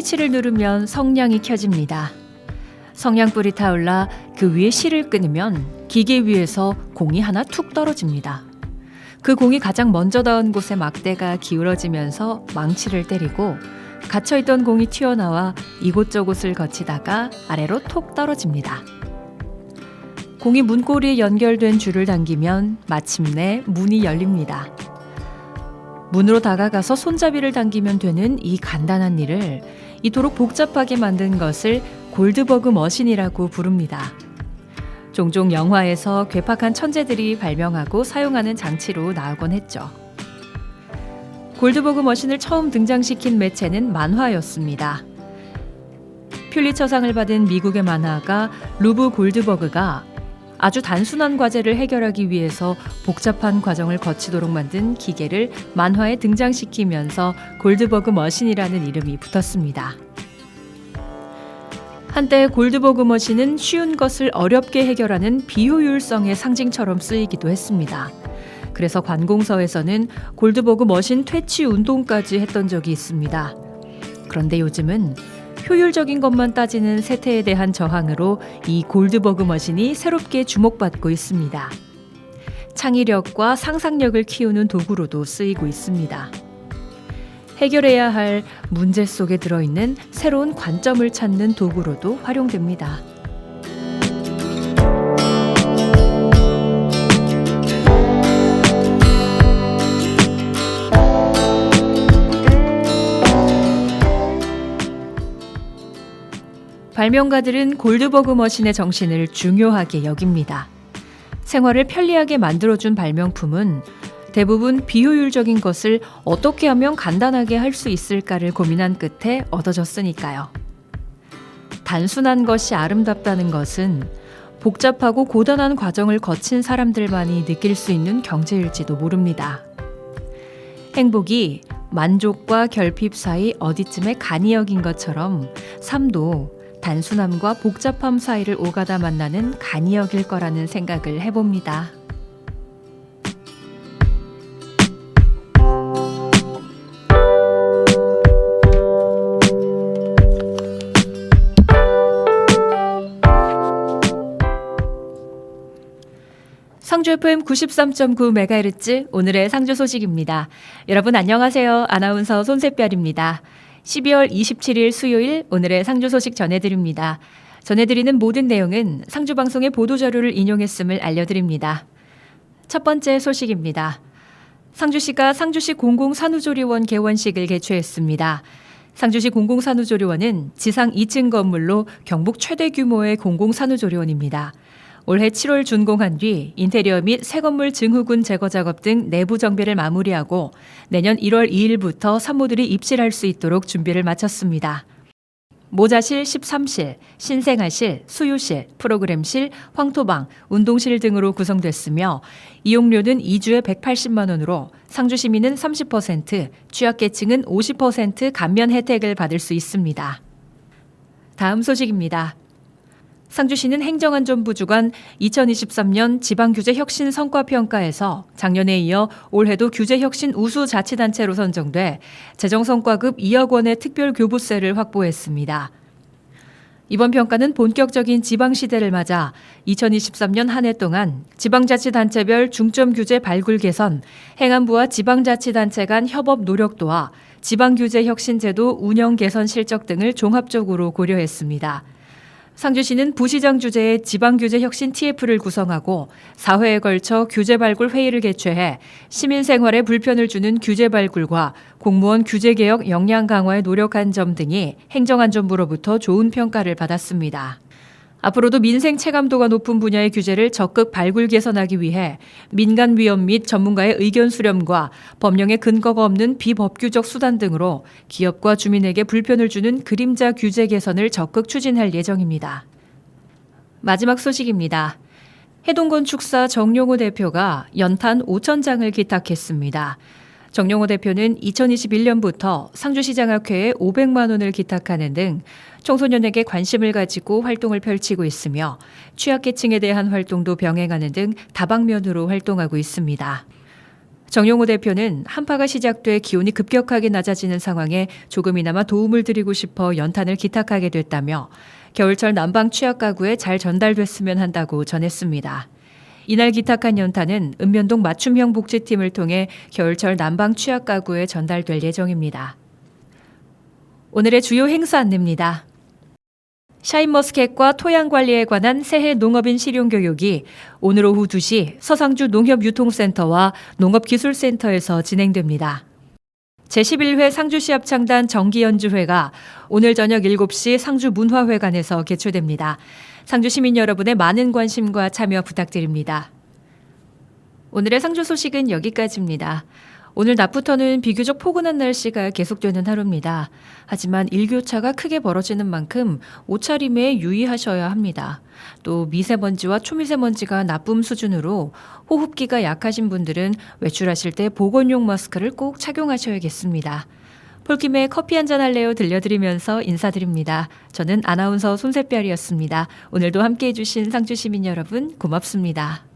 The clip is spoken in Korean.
스위치를 누르면 성냥이 켜집니다. 성냥불이 타올라 그 위에 실을 끊으면 기계 위에서 공이 하나 툭 떨어집니다. 그 공이 가장 먼저 닿은 곳에 막대가 기울어지면서 망치를 때리고 갇혀있던 공이 튀어나와 이곳저곳을 거치다가 아래로 톡 떨어집니다. 공이 문고리에 연결된 줄을 당기면 마침내 문이 열립니다. 문으로 다가가서 손잡이를 당기면 되는 이 간단한 일을 이토록 복잡하게 만든 것을 골드버그 머신이라고 부릅니다. 종종 영화에서 괴팍한 천재들이 발명하고 사용하는 장치로 나오곤 했죠. 골드버그 머신을 처음 등장시킨 매체는 만화였습니다. 퓰리처상을 받은 미국의 만화가 루브 골드버그가 아주 단순한 과제를 해결하기 위해서 복잡한 과정을 거치도록 만든 기계를 만화에 등장시키면서 골드버그 머신이라는 이름이 붙었습니다. 한때 골드버그 머신은 쉬운 것을 어렵게 해결하는 비효율성의 상징처럼 쓰이기도 했습니다. 그래서 관공서에서는 골드버그 머신 퇴치 운동까지 했던 적이 있습니다. 그런데 요즘은 효율적인 것만 따지는 세태에 대한 저항으로 이 골드버그 머신이 새롭게 주목받고 있습니다. 창의력과 상상력을 키우는 도구로도 쓰이고 있습니다. 해결해야 할 문제 속에 들어있는 새로운 관점을 찾는 도구로도 활용됩니다. 발명가들은 골드버그 머신의 정신을 중요하게 여깁니다. 생활을 편리하게 만들어준 발명품은 대부분 비효율적인 것을 어떻게 하면 간단하게 할 수 있을까를 고민한 끝에 얻어졌으니까요. 단순한 것이 아름답다는 것은 복잡하고 고단한 과정을 거친 사람들만이 느낄 수 있는 경지일지도 모릅니다. 행복이 만족과 결핍 사이 어디쯤에 간이 여긴 것처럼 삶도 단순함과 복잡함 사이를 오가다 만나는 간이 여길 거라는 생각을 해봅니다. 상주 FM 93.9MHz 오늘의 상주 소식입니다. 여러분 안녕하세요. 아나운서 손샛별입니다. 12월 27일 수요일 오늘의 상주 소식 전해드립니다. 전해드리는 모든 내용은 상주방송의 보도자료를 인용했음을 알려드립니다. 첫 번째 소식입니다. 상주시가 상주시 공공산후조리원 개원식을 개최했습니다. 상주시 공공산후조리원은 지상 2층 건물로 경북 최대 규모의 공공산후조리원입니다. 올해 7월 준공한 뒤 인테리어 및 새 건물 증후군 제거 작업 등 내부 정비를 마무리하고 내년 1월 2일부터 산모들이 입실할 수 있도록 준비를 마쳤습니다. 모자실 13실, 신생아실, 수유실, 프로그램실, 황토방, 운동실 등으로 구성됐으며 이용료는 2주에 180만 원으로 상주 시민은 30%, 취약계층은 50% 감면 혜택을 받을 수 있습니다. 다음 소식입니다. 상주시는 행정안전부 주관 2023년 지방규제 혁신 성과평가에서 작년에 이어 올해도 규제 혁신 우수 자치단체로 선정돼 재정성과급 2억 원의 특별교부세를 확보했습니다. 이번 평가는 본격적인 지방시대를 맞아 2023년 한 해 동안 지방자치단체별 중점규제 발굴 개선, 행안부와 지방자치단체 간 협업 노력도와 지방규제 혁신제도 운영 개선 실적 등을 종합적으로 고려했습니다. 상주시는 부시장 주재의 지방규제 혁신 TF를 구성하고 4회에 걸쳐 규제 발굴 회의를 개최해 시민 생활에 불편을 주는 규제 발굴과 공무원 규제 개혁 역량 강화에 노력한 점 등이 행정안전부로부터 좋은 평가를 받았습니다. 앞으로도 민생 체감도가 높은 분야의 규제를 적극 발굴 개선하기 위해 민간 위원 및 전문가의 의견 수렴과 법령의 근거가 없는 비법규적 수단 등으로 기업과 주민에게 불편을 주는 그림자 규제 개선을 적극 추진할 예정입니다. 마지막 소식입니다. 해동건축사 정용호 대표가 연탄 5,000장을 기탁했습니다. 정용호 대표는 2021년부터 상주시장학회에 500만 원을 기탁하는 등 청소년에게 관심을 가지고 활동을 펼치고 있으며 취약계층에 대한 활동도 병행하는 등 다방면으로 활동하고 있습니다. 정용호 대표는 한파가 시작돼 기온이 급격하게 낮아지는 상황에 조금이나마 도움을 드리고 싶어 연탄을 기탁하게 됐다며 겨울철 난방 취약 가구에 잘 전달됐으면 한다고 전했습니다. 이날 기탁한 연탄은 읍면동 맞춤형 복지팀을 통해 겨울철 난방 취약 가구에 전달될 예정입니다. 오늘의 주요 행사 안내입니다. 샤인머스켓과 토양 관리에 관한 새해 농업인 실용교육이 오늘 오후 2시 서상주 농협유통센터와 농업기술센터에서 진행됩니다. 제11회 상주시합창단 정기연주회가 오늘 저녁 7시 상주문화회관에서 개최됩니다. 상주 시민 여러분의 많은 관심과 참여 부탁드립니다. 오늘의 상주 소식은 여기까지입니다. 오늘 낮부터는 비교적 포근한 날씨가 계속되는 하루입니다. 하지만 일교차가 크게 벌어지는 만큼 옷차림에 유의하셔야 합니다. 또 미세먼지와 초미세먼지가 나쁨 수준으로 호흡기가 약하신 분들은 외출하실 때 보건용 마스크를 꼭 착용하셔야겠습니다. 폴킴의 커피 한잔 할래요 들려드리면서 인사드립니다. 저는 아나운서 손새별이었습니다. 오늘도 함께해 주신 상주 시민 여러분 고맙습니다.